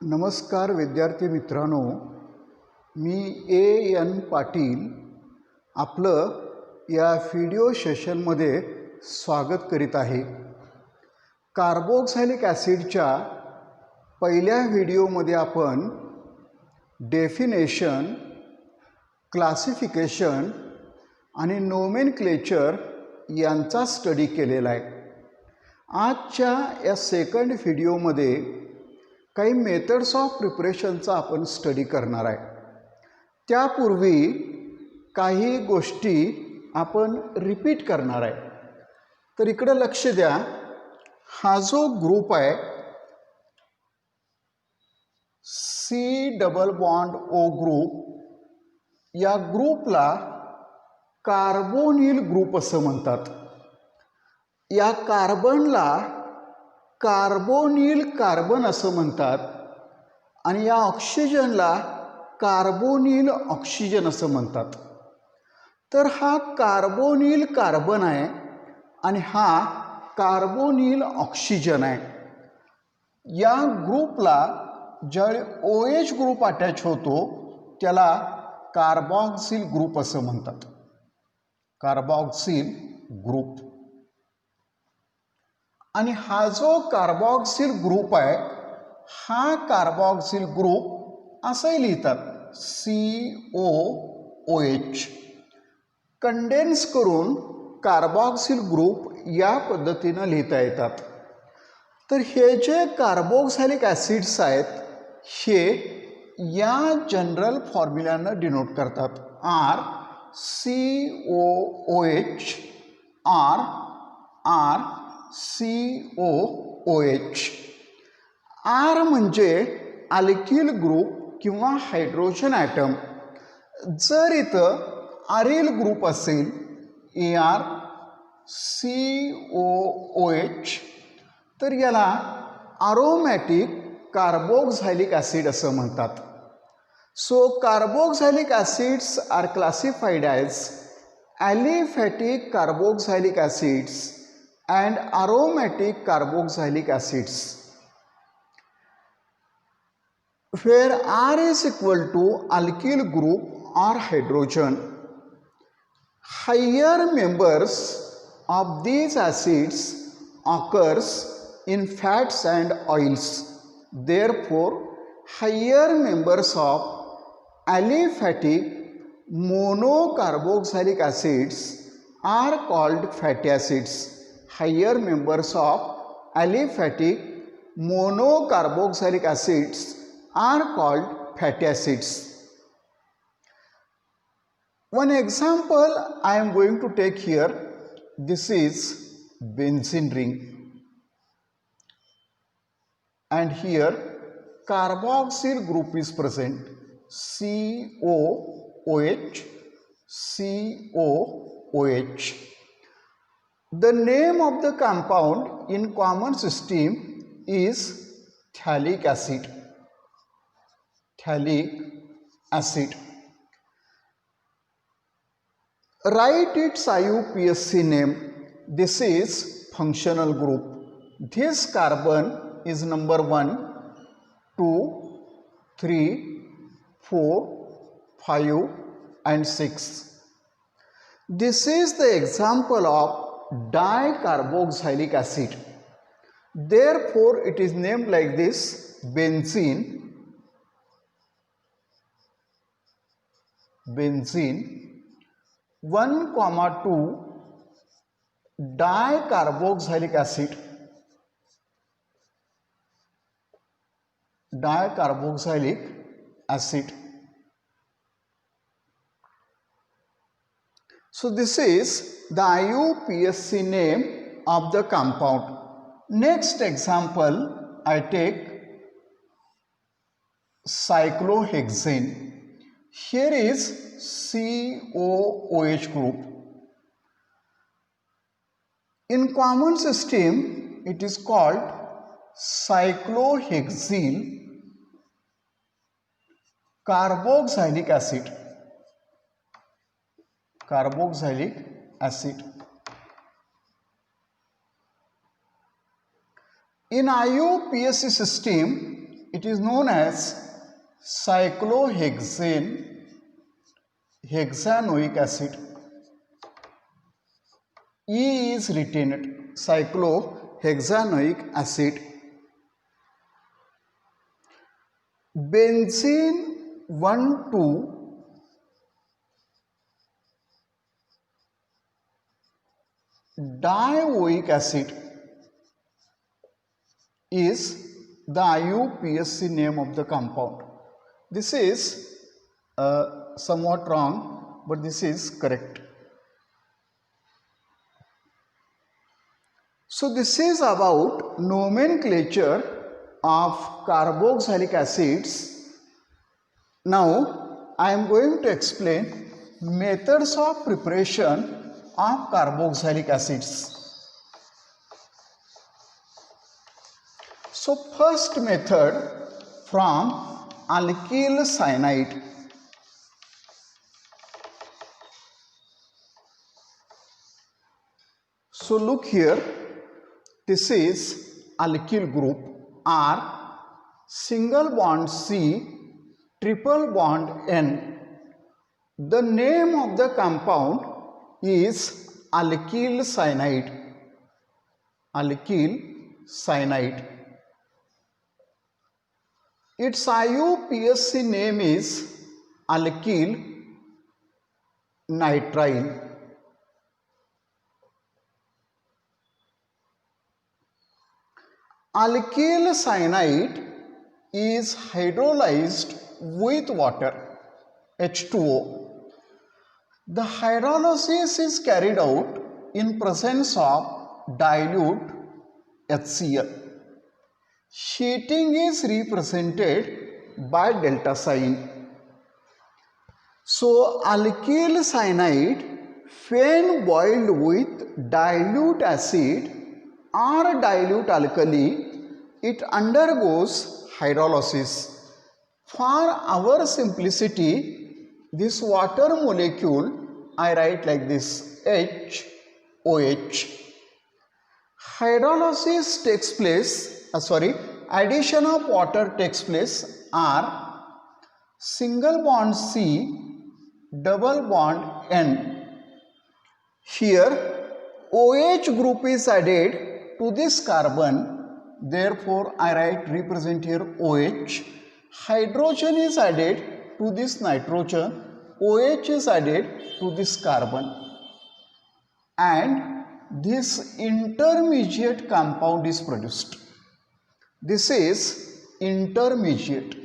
नमस्कार विद्यार्थी मित्रांनो, मी एन पाटील आपलं या व्हिडिओ सेशनमध्ये स्वागत करीत आहे. कार्बोक्सिलिक ॲसिडच्या पहिल्या व्हिडिओमध्ये आपण डेफिनेशन, क्लासिफिकेशन आणि नोमेनक्लेचर यांचा स्टडी केलेला आहे. आजच्या या सेकंड व्हिडिओमध्ये काही मेथड्स ऑफ प्रिपरेशनचा आपण स्टडी करणार आहे. त्यापूर्वी काही गोष्टी आपण रिपीट करणार आहे. तर इकडे लक्ष द्या. हा जो ग्रुप आहे C double bond O group, या ग्रुपला कार्बोनिल ग्रुप असं म्हणतात. या कार्बनला कार्बोनिल कार्बन असं म्हणतात आणि या ऑक्सिजनला कार्बोनिल ऑक्सिजन असं म्हणतात. तर हा कार्बोनिल कार्बन आहे आणि हा कार्बोनिल ऑक्सिजन आहे. या ग्रुपला ज्यावेळी OH ग्रुप अटॅच होतो त्याला कार्बॉक्सिल ग्रुप असं म्हणतात. कार्बॉक्सिल ग्रुप. आणि हा जो कार्बॉक्सिल ग्रुप आहे, हा कार्बॉक्सिल ग्रुप असंही लिहितात COOH. कंडेन्स करून कार्बॉक्सिल ग्रुप या पद्धतीनं लिहिता येतात. तर हे जे कार्बोक्सिलिक ॲसिड्स आहेत हे या जनरल फॉर्म्युल्यानं डिनोट करतात. RCOOH, RCOOH. R म्हणजे अल्किल ग्रुप किंवा हायड्रोजन ॲटम. जर इथं अरिल ग्रुप असेल ArCOOH, तर याला अरोमॅटिक कार्बोक्सिलिक ॲसिड असं म्हणतात. So carboxylic acids are classified as aliphatic carboxylic acids and aromatic carboxylic acids, where R is equal to alkyl group or hydrogen. Higher members of these acids occurs in fats and oils. Therefore, higher members of aliphatic monocarboxylic acids are called fatty acids. Higher members of aliphatic monocarboxylic acids are called fatty acids. One example I am going to take here. This is benzene ring, and here carboxyl group is present, COOH, COOH. The name of the compound in common system is phthalic acid. Phthalic acid. Write its IUPAC name. This is functional group. This carbon is number 1, 2, 3, 4, 5 and 6. This is the example of dicarboxylic acid. Therefore, it is named like this: benzene, 1,2 dicarboxylic acid. Dicarboxylic acid. So this is the IUPAC name of the compound. Next example I take cyclohexane. Here is COOH group. In common system it is called cyclohexyl carboxylic acid. Carboxylic acid. In IUPAC system It is known as cyclohexanoic acid. E is retained, cyclohexanoic acid. Benzene 1,2 dioic acid is the IUPAC name of the compound. This is somewhat wrong, but this is correct. So this is about nomenclature of carboxylic acids. Now I am going to explain methods of preparation of carboxylic acids. So first method from alkyl cyanide. So look here, this is alkyl group R, single bond C, triple bond N. The name of the compound is alkyl cyanide. Alkyl cyanide. Its IUPAC name is alkyl nitrile. Alkyl cyanide is hydrolyzed with water, H2O. The hydrolysis is carried out in presence of dilute HCl. Sheeting is represented by delta sign. So alkyl cyanide, when boiled with dilute acid or dilute alkali, it undergoes hydrolysis. For our simplicity, this water molecule I write like this, HOH. Hydrolysis takes place, addition of water takes place are single bond C, double bond N. Here OH group is added to this carbon, therefore I represent here OH. Hydrogen is added to this nitrogen, OH is added to this carbon, and this intermediate compound is produced. This is intermediate.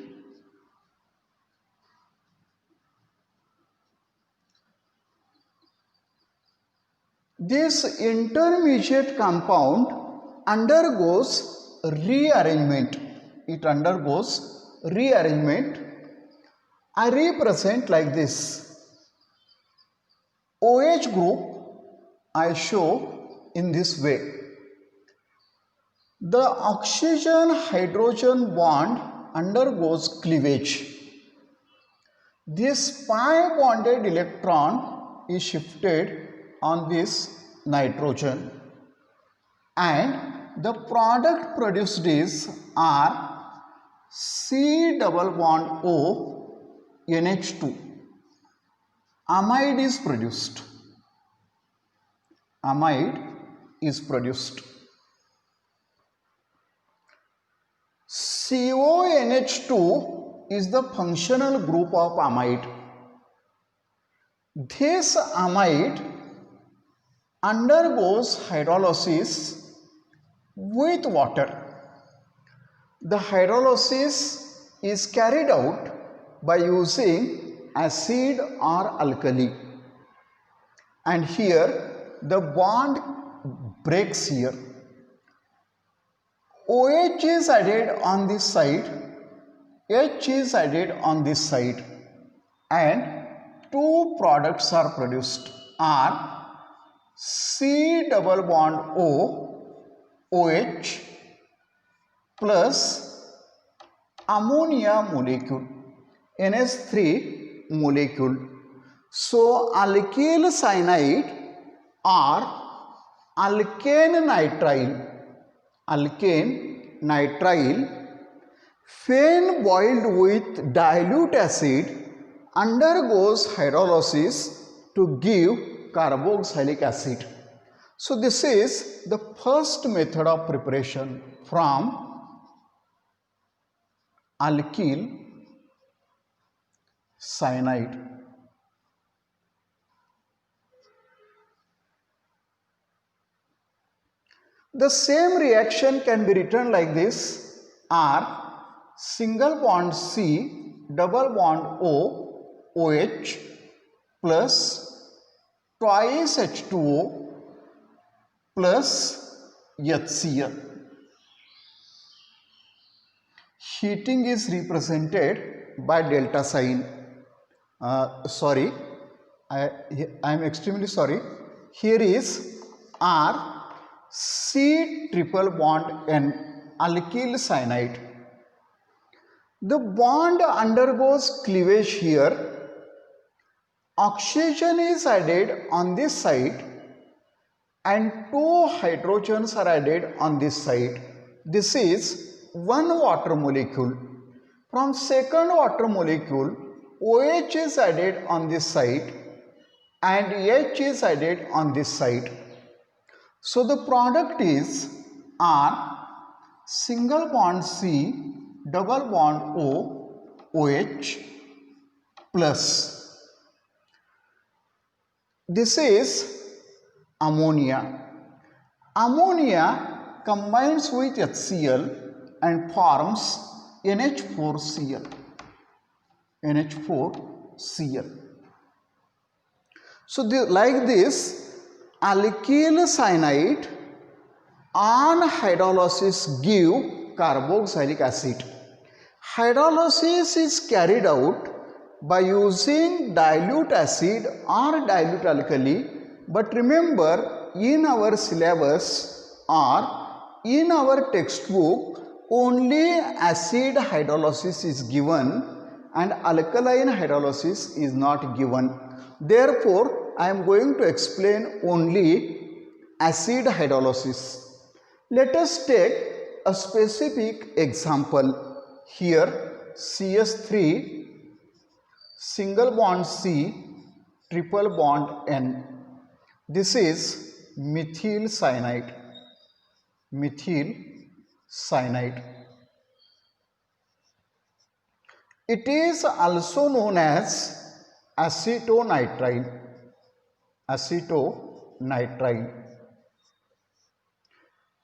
This intermediate compound undergoes rearrangement. It undergoes rearrangement. I represent like this. OH group I show in this way. The oxygen-hydrogen bond undergoes cleavage. This pi bonded electron is shifted on this nitrogen, and the product produced is C double bond O NH2. Amide is produced. Amide is produced. CONH2 is the functional group of amide. This amide undergoes hydrolysis with water. The hydrolysis is carried out by using acid or alkali, and here the bond breaks here. OH is added on this side, H is added on this side, and two products are produced C double bond O OH plus ammonia molecule, NH3 molecule. So alkyl cyanide or alkane nitrile Fen boiled with dilute acid undergoes hydrolysis to give carboxylic acid. So this is the first method of preparation from alkyl cyanide. The same reaction can be written like this: R single bond C double bond O OH plus twice H2O plus HCl. Heating is represented by delta sign. I am extremely sorry. Here is R C triple bond N, alkyl cyanide. The bond undergoes cleavage here. Oxygen is added on this side and 2 hydrogens are added on this side. This is one water molecule. From second water molecule, OH is added on this side and H is added on this side. So the product is R single bond C double bond O OH plus. This is ammonia. Ammonia combines with HCl and forms NH4Cl. NH4Cl. So like this, alkyl cyanide on hydrolysis give carboxylic acid. Hydrolysis is carried out by using dilute acid or dilute alkali, but remember, in our syllabus or in our textbook only acid hydrolysis is given and alkaline hydrolysis is not given. Therefore, I am going to explain only acid hydrolysis. Let us take a specific example. Here CS3 single bond C triple bond N. This is methyl cyanide. Methyl cyanide. It is also known as acetonitrile. Acetonitrile.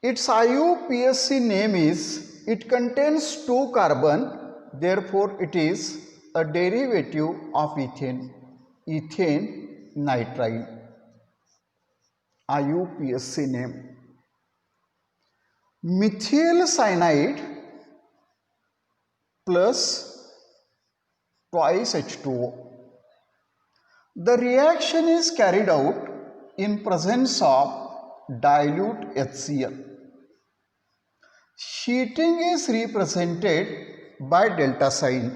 Its IUPAC name is, it contains 2 carbon, therefore it is a derivative of ethane, ethane nitrile. IUPAC name. Methyl cyanide plus twice H2O. The reaction is carried out in presence of dilute HCl. Sheeting is represented by delta sign.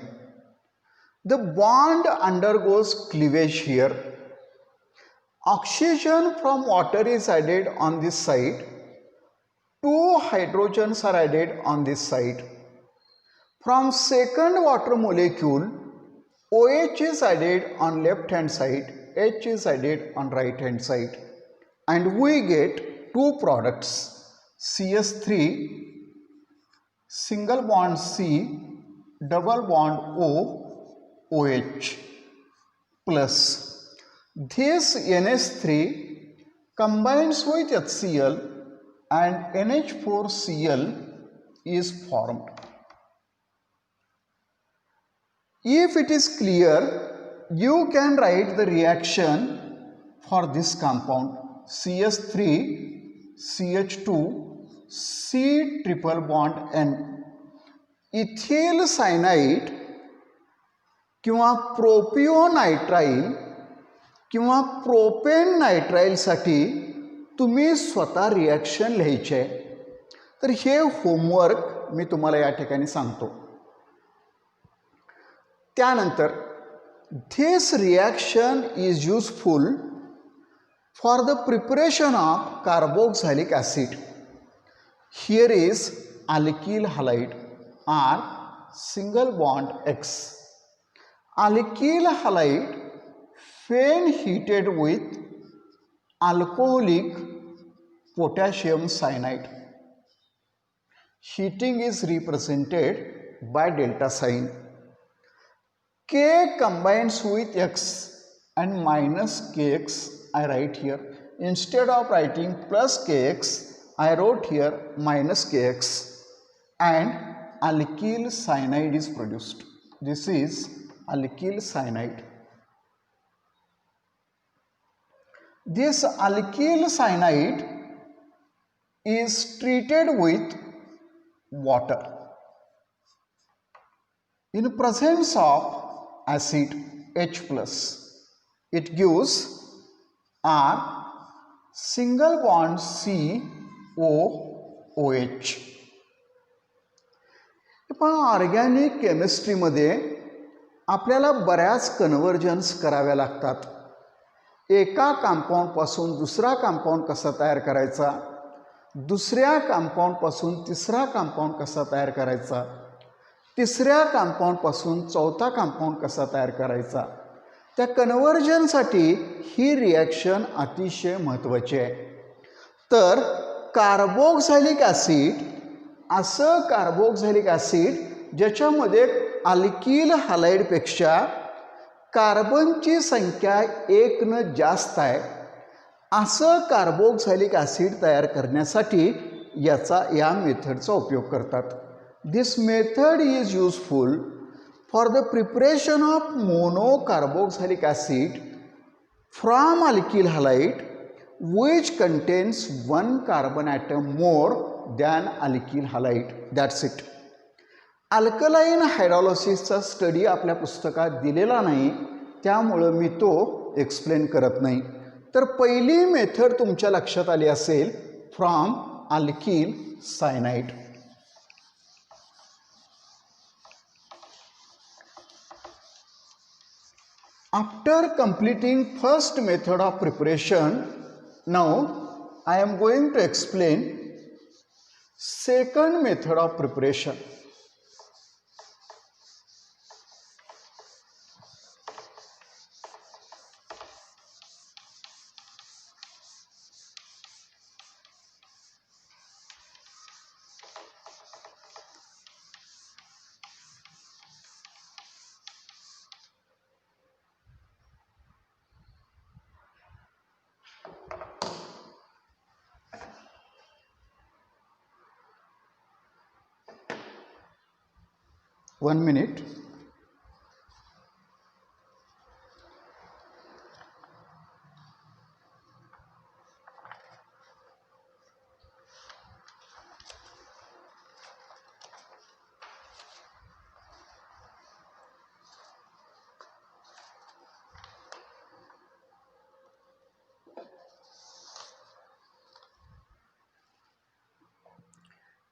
The bond undergoes cleavage here. Oxygen from water is added on this side. 2 hydrogens are added on this side. From second water molecule, OH is added on left hand side, H is added on right hand side, and we get 2 products, CS3 single bond C double bond O OH plus. This NH3 combines with HCl and NH4Cl is formed. If it is clear, you can write the reaction for this compound CS3 CH2 C triple bond N. Ethyl cyanide किंवा प्रोपिओनाइट्राइल किंवा propane nitrile साठी तुम्ही स्वतः reaction लिहायचे. तर हे homework मी तुम्हाला या ठिकाणी सांगतो. त्यानंतर this reaction is useful for the preparation of carboxylic acid. Here is alkyl halide or single bond X. Alkyl halide when heated with alcoholic potassium cyanide. Heating is represented by delta sign. K combines with X and minus Kx I write here. Instead of writing plus Kx, I wrote here minus Kx and alkyl cyanide is produced. This is alkyl cyanide. This alkyl cyanide is treated with water. In presence of acid H+, it gives R single bond COOH. पण organic केमिस्ट्रीमध्ये आपल्याला बऱ्याच convergence कराव्या लागतात. एका कंपाऊंडपासून दुसरा compound कसा तयार करायचा, दुसऱ्या कंपाऊंडपासून तिसरा कंपाऊंड कसा तयार करायचा, तिसऱ्या कंपाऊंडपासून चौथा कंपाऊंड कसा तयार करायचा. त्या कन्व्हर्जनसाठी ही रिॲक्शन अतिशय महत्त्वाची आहे. तर कार्बोक्झिलिक ॲसिड असं कार्बोक्झिलिक ॲसिड ज्याच्यामध्ये अल्किल हॅलाइडपेक्षा कार्बनची संख्या 1 न जास्त आहे, असं कार्बोक्झिलिक ॲसिड तयार करण्यासाठी या मेथडचा उपयोग करतात. This method is useful for the preparation of monocarboxylic acid from alkyl halide which contains one carbon atom more than alkyl halide. That's it. Alkaline हायड्रोलिसिसचा स्टडी आपल्या पुस्तकात दिलेला नाही, त्यामुळं मी तो एक्सप्लेन करत नाही. तर पहिली मेथड तुमच्या लक्षात आली असेल, from alkyl cyanide. After completing first method of preparation, now I am going to explain second method of preparation. One minute.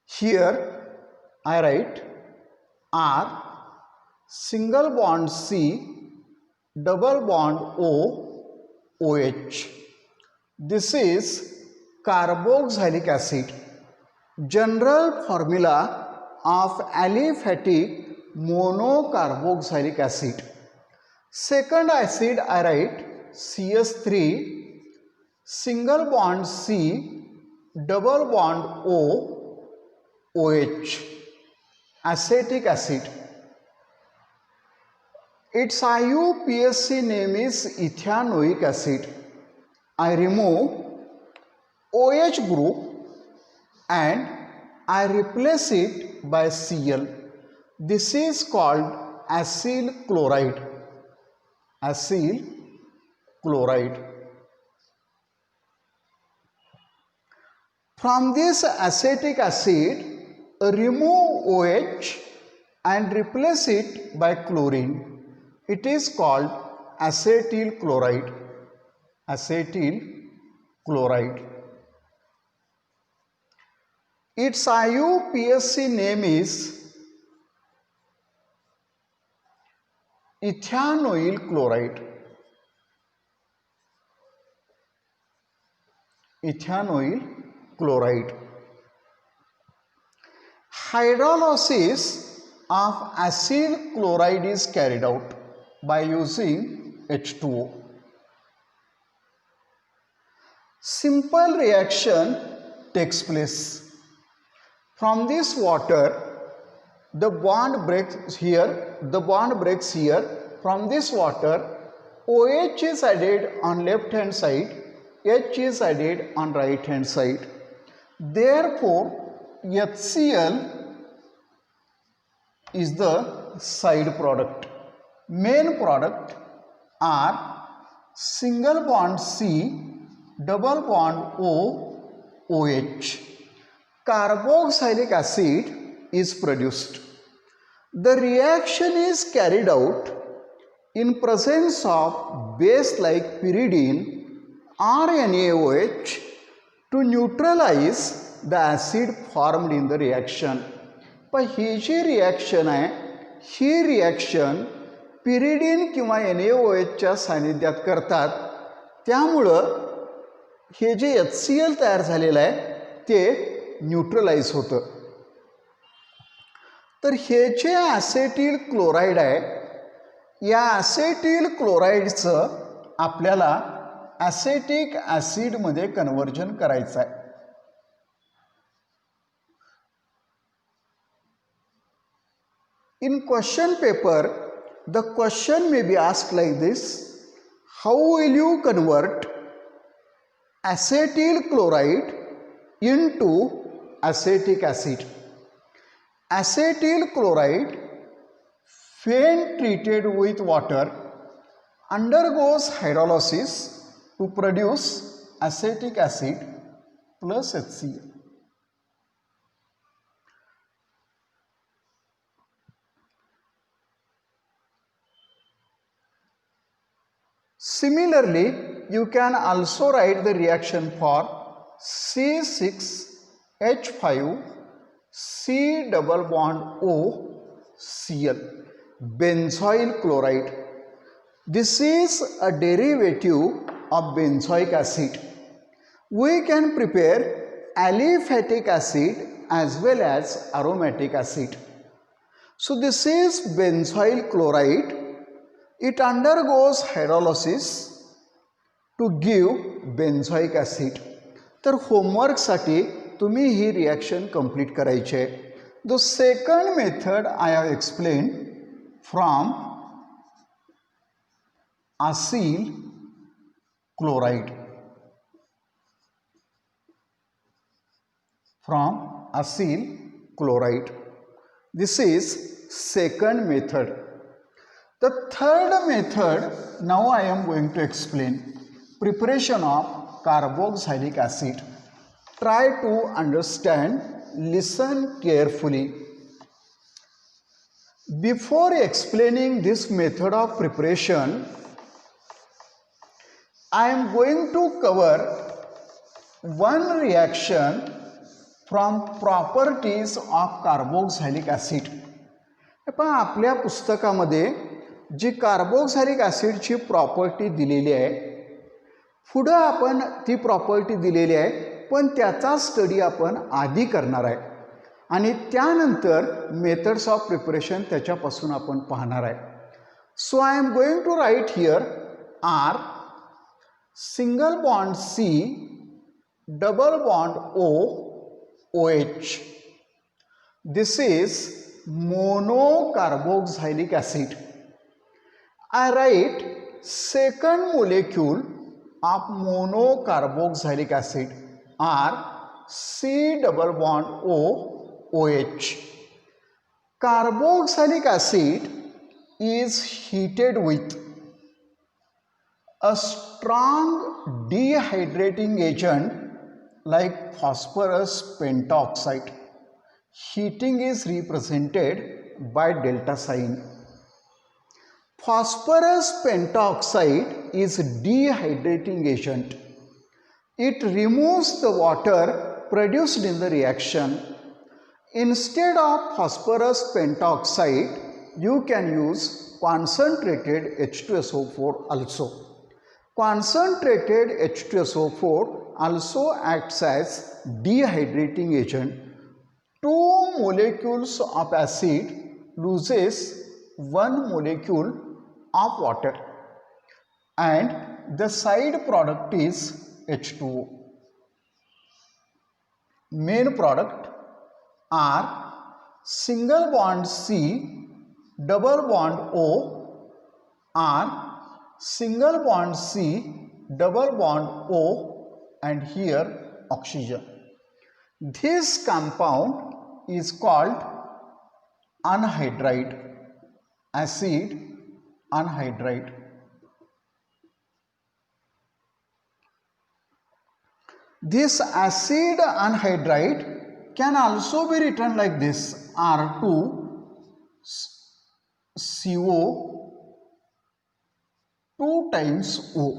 Here I write R single bond C double bond O OH. This is carboxylic acid. General formula of aliphatic monocarboxylic acid. Second acid I write CS3 single bond C double bond O OH. Acetic acid. Its IUPAC name is ethanoic acid. I remove OH group and I replace it by Cl. This is called acyl chloride. Acyl chloride. From this acetic acid, remove OH and replace it by chlorine. It is called acetyl chloride. Acetyl chloride. Its IUPAC name is ethanoyl chloride. Ethanoyl chloride. Hydrolysis of acyl chloride is carried out by using H2O. Simple reaction takes place. From this water, the bond breaks here, From this water, OH is added on left hand side, H is added on right hand side. Therefore, HCl is the side product. Main product are single bond C, double bond O, OH. Carboxylic acid is produced. The reaction is carried out in presence of base like pyridine or NaOH to neutralize the acid formed in the reaction. पण ही जी reaction आहे, ही reaction pyridine किंवा NaOHच्या सानिध्यात करतात. त्यामुळं हे जे HCl तयार झालेलं आहे ते न्यूट्रलाइज होतं. तर हे जे ॲसेटिल क्लोराईड आहे, या ॲसेटिल क्लोराईडचं आपल्याला ॲसेटिक ॲसिडमध्ये कन्व्हर्जन करायचं आहे. In question paper, the question may be asked like this: how will you convert acetyl chloride into acetic acid? Acetyl chloride, when treated with water, undergoes hydrolysis to produce acetic acid plus HCl. Similarly, you can also write the reaction for C6H5 C double bond O Cl, benzoyl chloride. This is a derivative of benzoic acid. We can prepare aliphatic acid as well as aromatic acid. So this is benzoyl chloride. It undergoes hydrolysis to give benzoic acid. तर होमवर्कसाठी तुम्ही ही reaction complete करायची आहे. The second method I have explain from acyl chloride. From acyl chloride. This is second method. The third method, now I am going to explain. Preparation of carboxylic acid. Try to understand, listen carefully. Before explaining this method of preparation, I am going to cover one reaction from properties of carboxylic acid. पण आपल्या पुस्तकामध्ये जी carboxylic ॲसिडची property दिलेली आहे, पुढं आपण ती property दिलेली आहे, पण त्याचा स्टडी आपण आधी करणार आहे आणि त्यानंतर मेथड्स ऑफ प्रिपरेशन त्याच्यापासून आपण पाहणार आहे. So I am going to write here R single bond C double bond O OH. This is monocarboxylic acid. I write second molecule of monocarboxylic acid are C double bond O OH. Carboxylic acid is heated with a strong dehydrating agent like phosphorus pentoxide. Heating is represented by delta sign. Phosphorus pentoxide is dehydrating agent. It removes the water produced in the reaction. Instead of phosphorus pentoxide, you can use concentrated H2SO4 also. Concentrated H2SO4 also acts as dehydrating agent. Two molecules of acid loses one molecule of water and the side product is H2O. Main product are single bond C, double bond O, or single bond C, double bond O, and here oxygen. This compound is called anhydride, acid anhydride. This acid anhydride can also be written like this: R2CO 2 times O.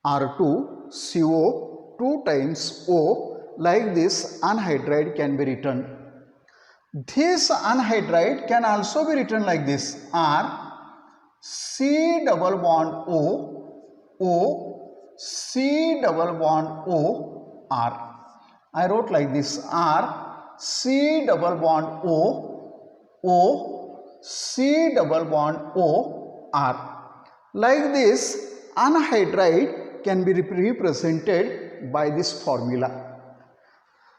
R2CO 2 times O, like this anhydride can be written. This anhydride can also be written like this: R-C double bond O, O-C double bond O, R. I wrote like this: R-C double bond O, O-C double bond O, R. Like this, anhydride can be represented by this formula.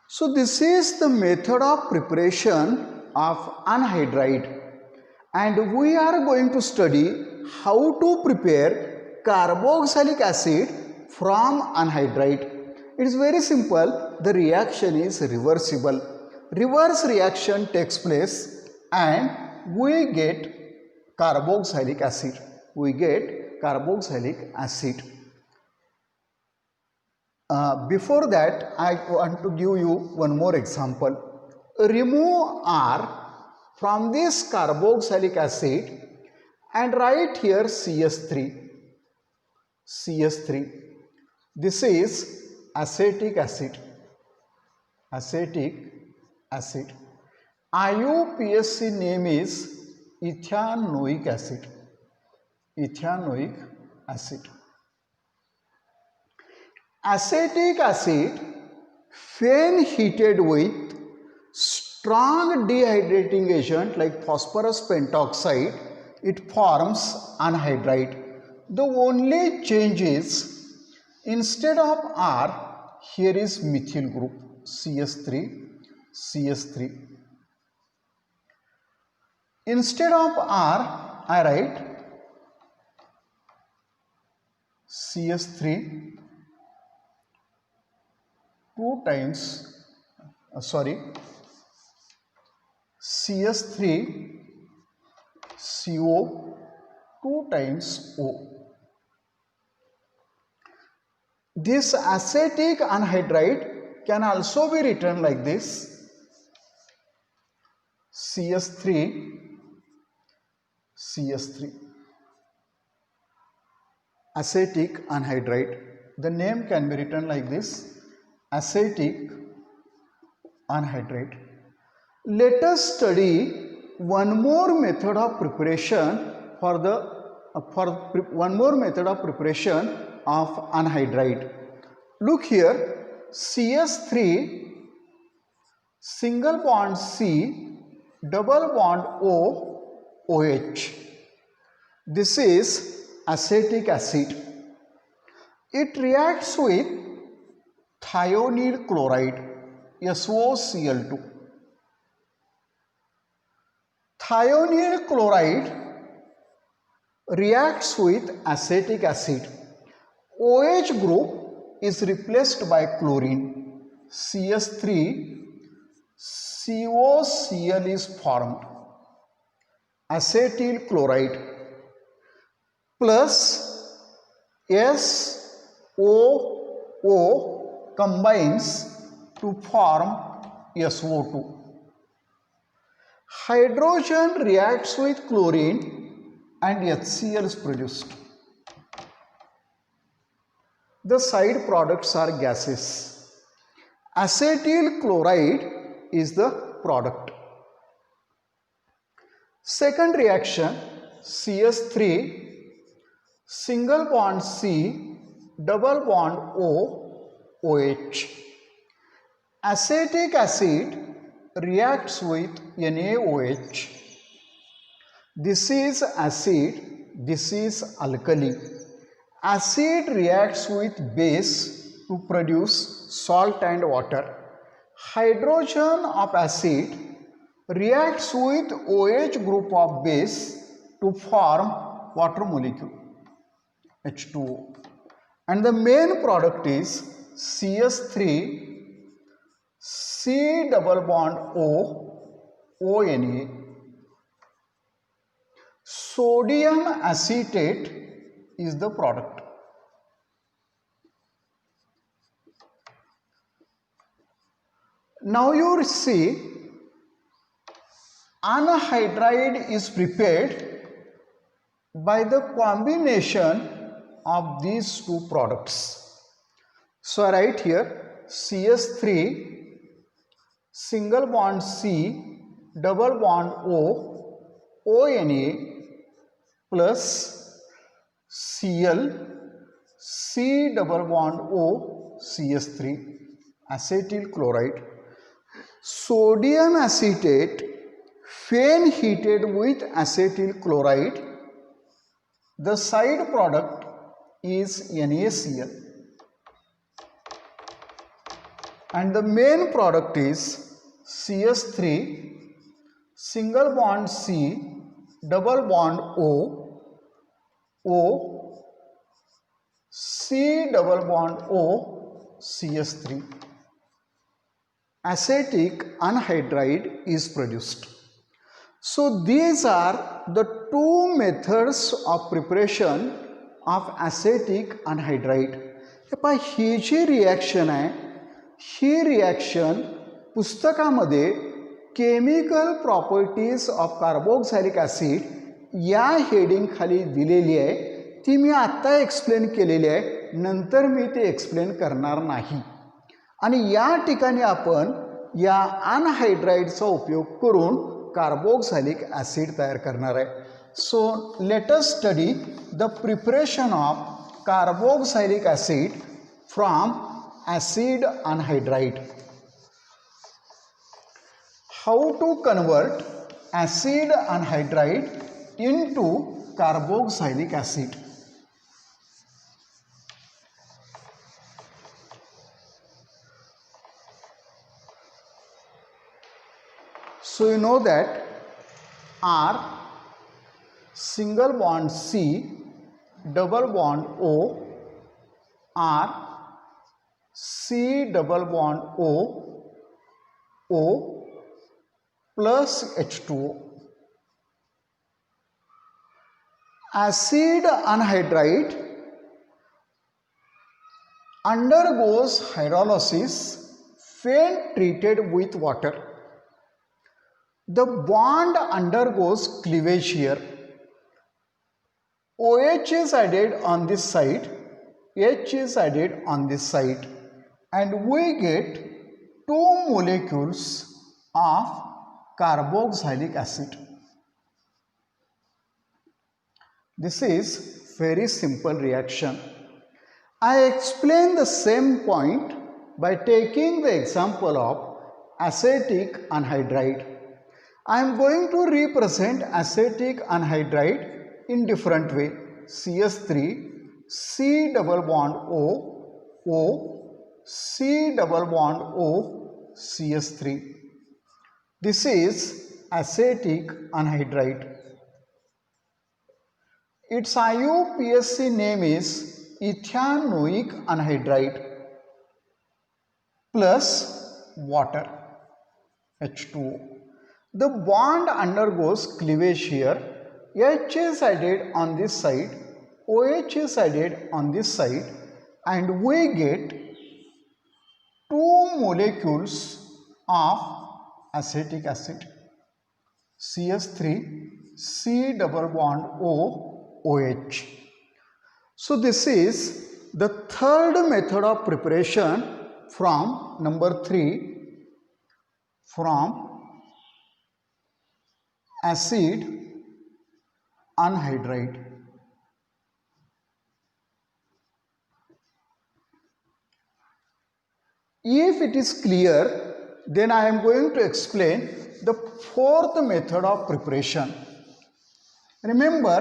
So this is the method of preparation of anhydride, and we are going to study how to prepare carboxylic acid from anhydride. It is very simple. The reaction is reversible. Reverse reaction takes place and we get carboxylic acid. Before that, I want to give you one more example. Remove R from this carboxylic acid and write here CS3. This is acetic acid. IUPAC name is ethanoic acid. Acetic acid, when heated with strong dehydrating agent like phosphorus pentoxide, it forms anhydride. The only change is, instead of R, here is methyl group, CS3. Instead of R, I write CS3 CS3CO 2 times O. This acetic anhydride can also be written like this: CS3. Acetic anhydride. The name can be written like this: acetic anhydride. Let us study one more method of preparation of anhydride. Look here, CS3 single bond C double bond O, OH. This is acetic acid. It reacts with thionyl chloride, SOCl2. Thionyl chloride reacts with acetic acid. OH group is replaced by chlorine. CS3COCl is formed. Acetyl chloride plus SOO combines to form SO2. Hydrogen reacts with chlorine and HCl is produced. The side products are gases. Acetyl chloride is the product. Second reaction, CS3 single bond C double bond O, OH. Acetic acid reacts with NaOH. This is acid, this is alkali. Acid reacts with base to produce salt and water. Hydrogen of acid reacts with OH group of base to form water molecule H2O. And the main product is CS3 C double bond O ONA. Sodium acetate is the product. Now you see anhydride is prepared by the combination of these two products. So I write here CS3 single bond C double bond O ONA plus Cl C double bond O CS3 acetyl chloride. Sodium acetate when heated with acetyl chloride, the side product is NaCl and the main product is CS3 single bond C double bond O C double bond O CS3. Acetic anhydride is produced. So these are the two methods of preparation of acetic anhydride. ही जी reaction आहे, ही reaction पुस्तकामध्ये chemical properties of carboxylic acid या heading खाली दिलेली आहे. ती मी आत्ता एक्सप्लेन केलेली आहे, नंतर मी ते एक्सप्लेन करणार नाही. आणि या ठिकाणी आपण या अनहायड्राइडचा उपयोग करून कार्बोक्सिलिक ॲसिड तयार करणार आहे. So let us study the preparation of carboxylic acid from acid anhydride. How to convert acid anhydride into carboxylic acid. So you know that R single bond C double bond O R C double bond O plus H2O. Acid anhydride undergoes hydrolysis when treated with water. The bond undergoes cleavage here. OH is added on this side, H is added on this side, and we get two molecules of carboxylic acid. This is very simple reaction. I explain the same point by taking the example of acetic anhydride. I am going to represent acetic anhydride in different way. CS3 C double bond O C double bond O CS3. This is acetic anhydride. Its IUPAC name is ethanoic anhydride plus water H2O. The bond undergoes cleavage here. H is added on this side, OH is added on this side, and we get two molecules of acetic acid. CS3 C double bond O OH. So this is the third method of preparation from number 3 from acid anhydride. If it is clear, Then I am going to explain the fourth method of preparation. Remember,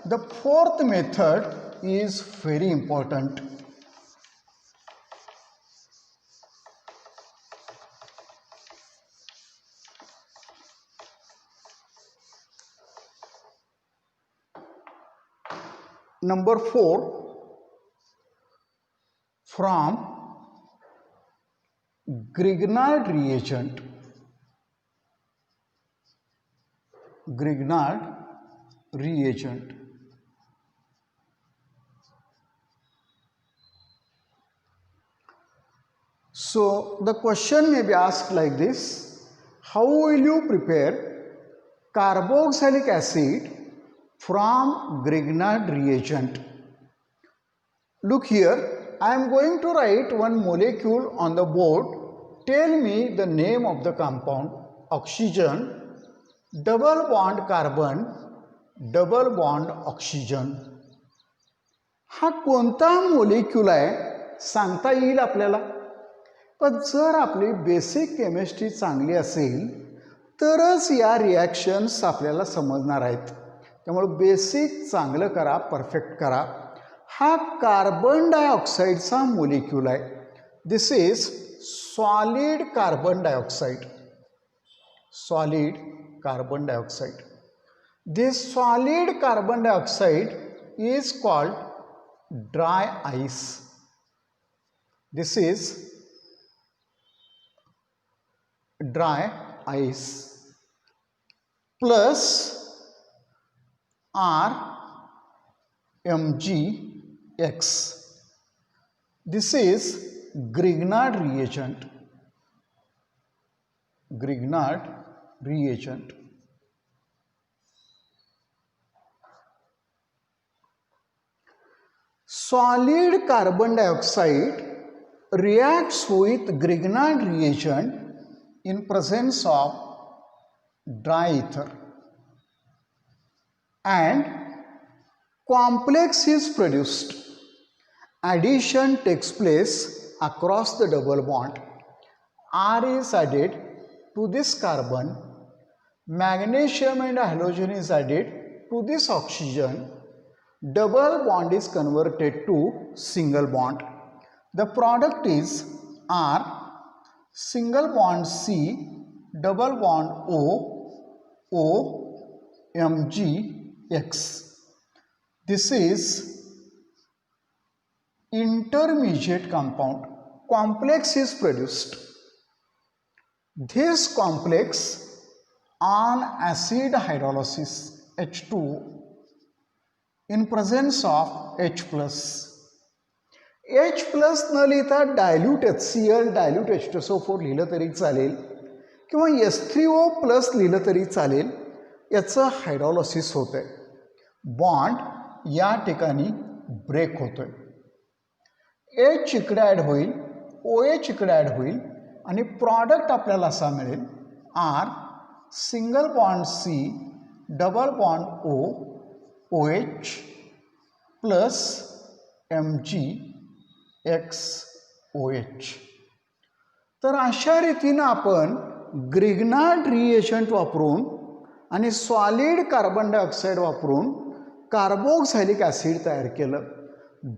the fourth method is very important. Number 4, from Grignard reagent. Grignard reagent. So the question may be asked like this: how will you prepare carboxylic acid from Grignard reagent? Look here, I am going to write one molecule on the board. Tell me the name of the compound. Oxygen, double bond carbon, double bond oxygen. हा कोणता molecule आहे सांगता येईल आपल्याला. पण जर आपली basic chemistry चांगली असेल तरच या रिॲक्शन्स आपल्याला समजणार आहेत. त्यामुळे बेसिक चांगलं करा, परफेक्ट करा. हा कार्बन डायऑक्साईडचा मोलिक्यूल आहे. This is solid carbon dioxide. Solid carbon dioxide. This solid carbon dioxide is called dry ice. This is dry ice plus RMgX. This is Grignard reagent. Grignard reagent. Solid carbon dioxide reacts with Grignard reagent in presence of dry ether, and complex is produced. Addition takes place across the double bond. R is added to this carbon, magnesium and halogen is added to this oxygen. Double bond is converted to single bond. The product is R, single bond C, double bond O, O, Mg, X. This is intermediate compound. Complex is produced. This complex on acid hydrolysis H2O in presence of H plus. H plus न लिहिता dilute HCl dilute H2SO4 लिहिलं तरी चालेल किंवा S3O plus लिहिलं तरी चालेल. याचं हायड्रोलिसिस होतं आहे. बॉन्ड या ठिकाणी ब्रेक होतोय. H इकडे ॲड होईल, OH इकडे ॲड होईल आणि प्रॉडक्ट आपल्याला असा मिळेल R, single bond C, double bond O, OH plus MgXOH. तर अशा रीतीनं आपण ग्रिग्नार्ड रिएजंट वापरून आणि सॉलिड कार्बन डायऑक्साईड वापरून कार्बोक्सिलिक ॲसिड तयार केलं.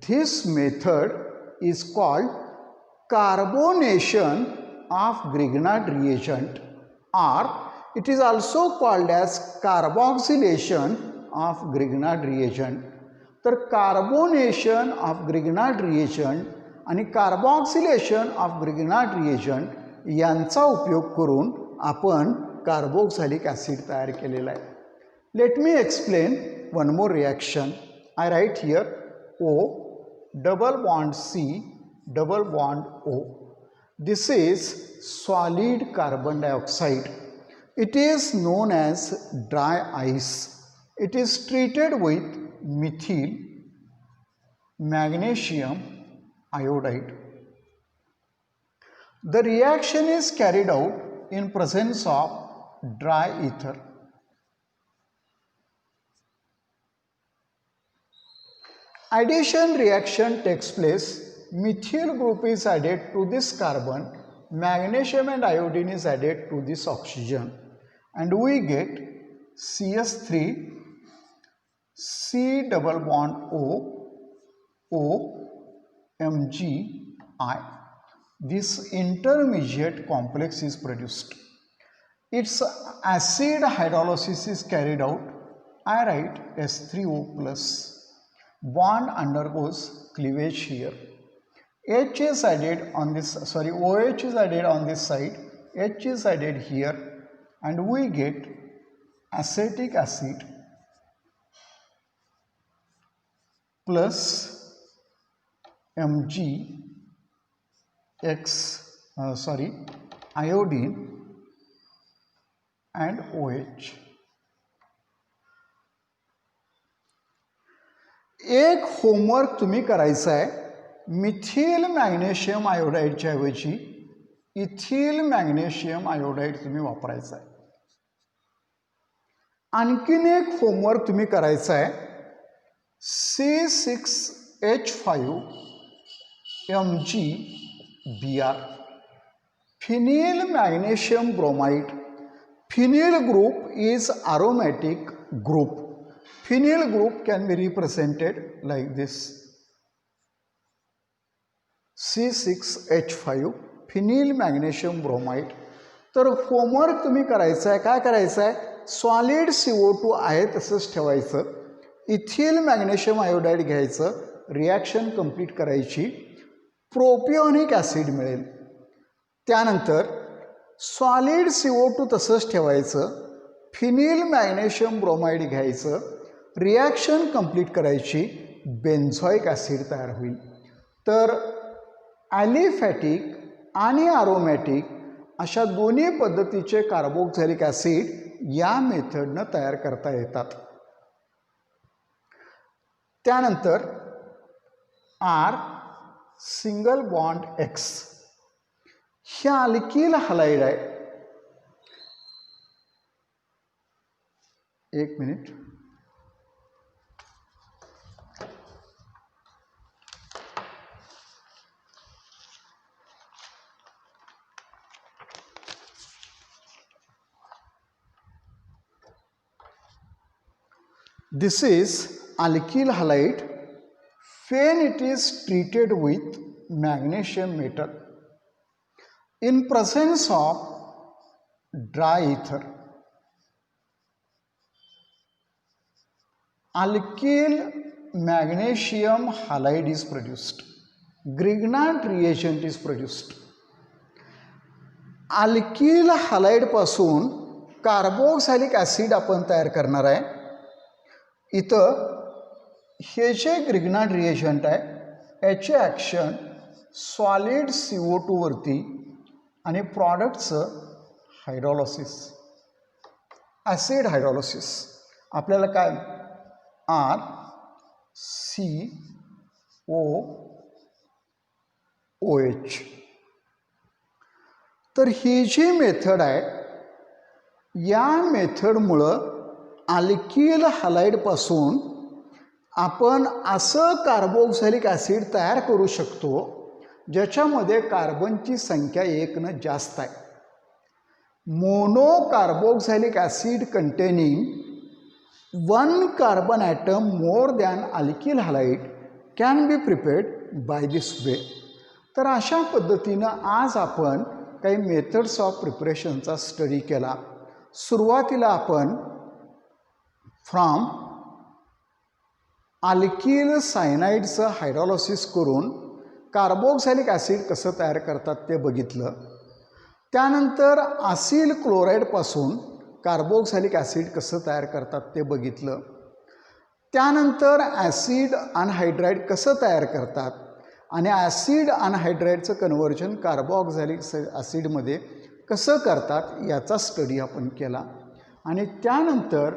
This method is called carbonation of Grignard reagent, or it is also called as carboxylation of Grignard reagent. तर कार्बोनेशन ऑफ ग्रिग्नार्ड रिएजंट आणि कार्बोक्सिलेशन ऑफ ग्रिग्नार्ड रिएजंट यांचा उपयोग करून आपण carboxylic acid तयार केलेला आहे. Let me explain one more reaction. I write here O, double bond C, double bond O. This is solid carbon dioxide. It is known as dry ice. It is treated with methyl magnesium iodide. The reaction is carried out in presence of dry ether. Addition reaction takes place. Methyl group is added to this carbon, magnesium and iodine is added to this oxygen and we get CS3 C double bond O Mgi. This intermediate complex is produced. Its acid hydrolysis is carried out. I write S3O plus. Bond undergoes cleavage here. H is added on this, OH is added on this side, H is added here, and we get acetic acid plus iodine and OH. एक homework तुम्ही करायचा आहे, Mithil magnesium आयोडाईडच्या ऐवजी ethyl magnesium iodide तुम्ही वापरायचा आहे. आणखीन एक होमवर्क तुम्ही करायचा आहे, C6H5Mg Br phenyl magnesium bromide. Phenyl group is aromatic group. Phenyl group can be represented like this, C6H5 phenyl magnesium bromide. तर होमवर्क तुम्ही करायचं आहे, काय करायचं आहे, सॉलिड CO2 आहे तसंच ठेवायचं, इथिल मॅग्नेशियम आयोडाईड घ्यायचं, रिॲक्शन कंप्लीट करायची, प्रोपिओनिक ॲसिड मिळेल. त्यानंतर सॉलिड CO2 तसंच ठेवायचं, फिनिल मॅग्नेशियम ब्रोमाइड घ्यायचं, रिॲक्शन कंप्लीट करायची, बेन्झॉइक ॲसिड तयार होईल. तर ॲलिफॅटिक आणि अरोमॅटिक अशा दोन्ही पद्धतीचे कार्बोक्झिलिक ॲसिड या मेथडनं तयार करता येतात. त्यानंतर R सिंगल बॉन्ड X हे अल्किल हलाइड आहे. एक minute, this is alkyl halide when it is treated with magnesium metal in presence of dry ether. Alkyl magnesium halide is produced. Grignard reagent is produced. Alkyl halide पासून carboxylic acid आपण तयार करणार आहे. इथं हे जे Grignard reagent आहे याचे action solid CO2 वरती आणि प्रॉडक्टचं हायड्रोलिसिस, ॲसिड हायड्रोलिसिस. आपल्याला काय RCOOH. तर ही जी मेथड आहे या मेथडमुळं अल्किल हलाइडपासून आपण असं कार्बोक्सिलिक ॲसिड तयार करू शकतो ज्याच्यामध्ये कार्बनची संख्या 1 जास्त आहे. Mono carboxylic acid containing 1 carbon atom more than alkyl halide can be prepared by this way. तर अशा पद्धतीनं आज आपण काही मेथड्स ऑफ प्रिपरेशनचा स्टडी केला. सुरुवातीला आपण फ्रॉम अल्किल सायनाइडचं हायड्रोलिसिस करून कार्बोक्सिलिक ॲसिड कसं तयार करतात ते बघितलं. त्यानंतर असिल क्लोराईडपासून कार्बोक्सिलिक ॲसिड कसं तयार करतात ते बघितलं. त्यानंतर ॲसिड अनहायड्राईड कसं तयार करतात आणि ॲसिड अनहायड्राईडचं कन्व्हर्जन कार्बोक्सिलिक ॲसिडमध्ये कसं करतात याचा स्टडी आपण केला. आणि त्यानंतर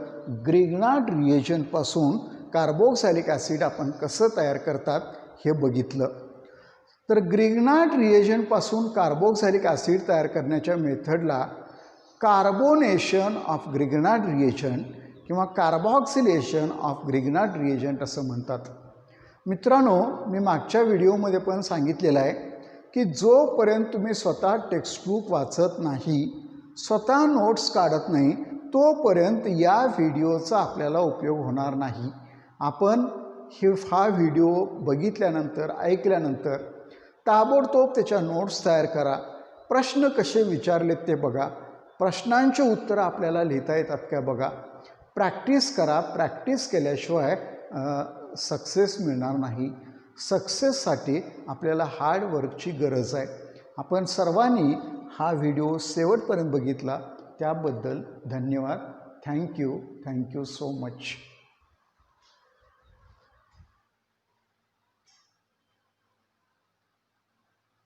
ग्रिग्नार्ड रिएजंटपासून कार्बोक्सिलिक ॲसिड आपण कसं तयार करतात हे बघितलं. तर ग्रिग्नार्ड रिएजंटपासून कार्बोक्सिलिक ॲसिड तयार करण्याच्या मेथडला कार्बोनेशन ऑफ ग्रिग्नार्ड रिएजंट किंवा कार्बॉक्सिलेशन ऑफ ग्रिग्नार्ड रिएजंट असं म्हणतात. मित्रांनो, मी मागच्या व्हिडिओमध्ये पण सांगितलेलं आहे की की जोपर्यंत तुम्ही स्वतः टेक्स्टबुक वाचत नाही, स्वतः नोट्स काढत नाही, तोपर्यंत या व्हिडिओचा आपल्याला उपयोग होणार नाही. आपण हा व्हिडिओ बघितल्यानंतर, ऐकल्यानंतर ताबडतोब त्याच्या नोट्स तयार करा. प्रश्न कसे विचारलेत ते बघा. प्रश्नांची उत्तरं आपल्याला लिहिता येतात का बघा. प्रॅक्टिस करा. प्रॅक्टिस केल्याशिवाय सक्सेस मिळणार नाही. सक्सेससाठी आपल्याला हार्ड वर्कची गरज आहे. आपण सर्वांनी हा व्हिडिओ शेवटपर्यंत बघितला त्याबद्दल धन्यवाद. Thank you so much.